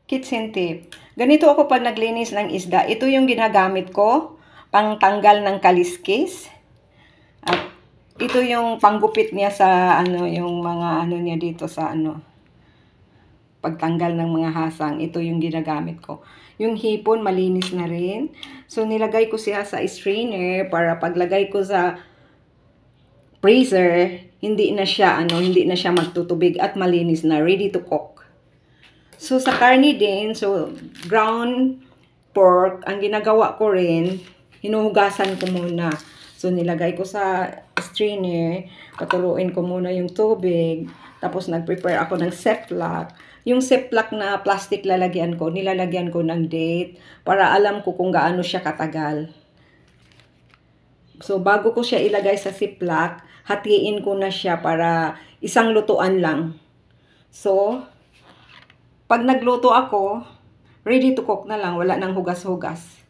Kitchen tip. Ganito ako pag naglinis ng isda. Ito yung ginagamit ko pang tanggal ng kaliskis. At ito yung panggupit niya sa yung mga niya dito sa pagtanggal ng mga hasang. Ito yung ginagamit ko. Yung hipon malinis na rin. So nilagay ko siya sa strainer para paglagay ko sa freezer, hindi na siya magtutubig at malinis na, ready to cook. So, sa karne din, so, ground pork, ang ginagawa ko rin, hinuhugasan ko muna. So, nilagay ko sa strainer, patuluin ko muna yung tubig, tapos nag-prepare ako ng Ziploc. Yung Ziploc na plastic lalagyan ko, nilalagyan ko ng date, para alam ko kung gaano siya katagal. So, bago ko siya ilagay sa Ziploc, hatiin ko na siya para isang lutuan lang. So, pag nagluto ako, ready to cook na lang, wala nang hugas-hugas.